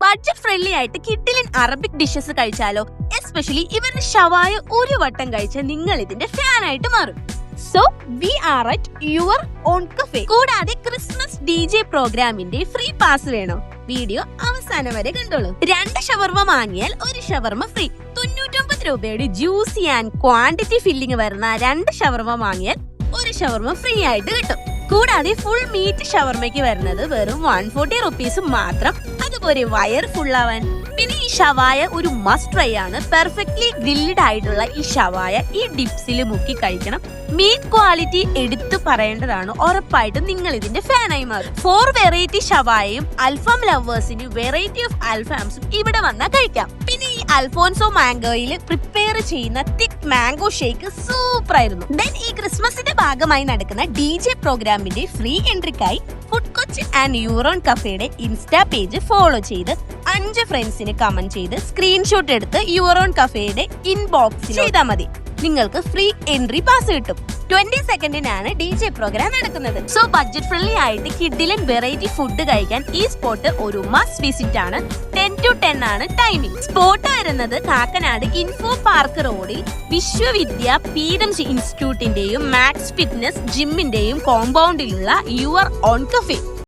Budget friendly ആയിട്ട് കിഡിലൻ Arabic dishes കഴിച്ചാലോ? Especially ഇവരുടെ ഷവായ ഒരു വട്ടം കഴിച്ചാൽ നിങ്ങൾ ഇതിന്റെ ഫാൻ ആയിട്ട് മാറും. So we are at your own cafe. കൂടാതെ ക്രിസ്മസ് DJ പ്രോഗ്രാമിന്റെ ഫ്രീ പാസ് വേണോ? വീഡിയോ അവസാനം വരെ കണ്ടോളൂ. 2 ഷവർമ വാങ്ങിയാൽ 1 ഷവർമ ഫ്രീ. 99 രൂപയുടെ ജ്യൂസി ആൻഡ് ക്വാണ്ടിറ്റി ഫില്ലിംഗ് വരുന്ന 2 ഷവർമ വാങ്ങിയാൽ 1 ഷവർമ ഫ്രീ ആയിട്ട് കിട്ടും. കൂടാതെ ഫുൾ മീറ്റ് ഷവർമയ്ക്ക് വരുന്നത് വെറും 140 റുപ്പീസ് മാത്രം. അതുപോലെ വയർ ഫുള്ളാവാൻ. പിന്നെ ഈ ഷവായ ഒരു മസ്റ്റ് ട്രൈ ആണ്. പെർഫെക്റ്റ്ലി ഗ്രിൽഡ് ആയിട്ടുള്ള ഈ ഷവായ ഈ ഡിപ്സിൽ മുക്കി കഴിക്കണം. മീറ്റ് ക്വാളിറ്റി എടുത്തു പറയേണ്ടതാണ്. ഉറപ്പായിട്ടും നിങ്ങൾ ഇതിന്റെ ഫാനായി മാറും. 4 വെറൈറ്റി ഷവായയും അൽഫാം ലവേഴ്സിന് വെറൈറ്റി ഓഫ് അൽഫാംസും ഇവിടെ വന്നാൽ കഴിക്കാം. പിന്നെ ഈ അൽഫോൻസോ മാംഗോയിൽ പ്രിപ്പയർ ചെയ്യുന്ന തിക് മാംഗോ ഷേക്ക് സൂപ്പർ ആയിരുന്നു. ദെൻ ഈ ക്രിസ്മസിന്റെ ഭാഗമായി നടക്കുന്ന DJ പ്രോഗ്രാമിന്റെ ഫ്രീ എൻട്രിക്കായി ഫുഡ് കൊച്ച് ആൻഡ് യൂറോൺ കഫേയുടെ ഇൻസ്റ്റാ പേജ് ഫോളോ ചെയ്ത് 5 ഫ്രണ്ട്സിന് കമന്റ് ചെയ്ത് സ്ക്രീൻഷോട്ട് എടുത്ത് യൂറോൺ കഫേയുടെ ഇൻബോക്സിൽ ചെയ്താൽ മതി. നിങ്ങൾക്ക് ഫ്രീ എൻട്രി പാസ് കിട്ടും. 20 സെക്കൻഡിനാണ് DJ പ്രോഗ്രാം നടക്കുന്നത്. സോ ബഡ്ജറ്റ് ഫ്രണ്ട്ലി ആയിട്ട് കിഡിലൻ വെറൈറ്റി ഫുഡ് കഴിക്കാൻ ഈ സ്പോട്ട് ഒരു മസ്റ്റ് വിസിറ്റ് ആണ്. 10 to 10 ആണ് ടൈമിംഗ്. സ്പോട്ട് വരുന്നത് കാക്കനാട് ഇൻഫോ പാർക്ക് റോഡിൽ വിശ്വവിദ്യ PMC ഇൻസ്റ്റിറ്റ്യൂട്ടിന്റെയും മാക്സ് ഫിറ്റ്നസ് ജിമ്മിന്റെയും കോമ്പൗണ്ടിലുള്ള യുവർ ഓൺ കഫേ.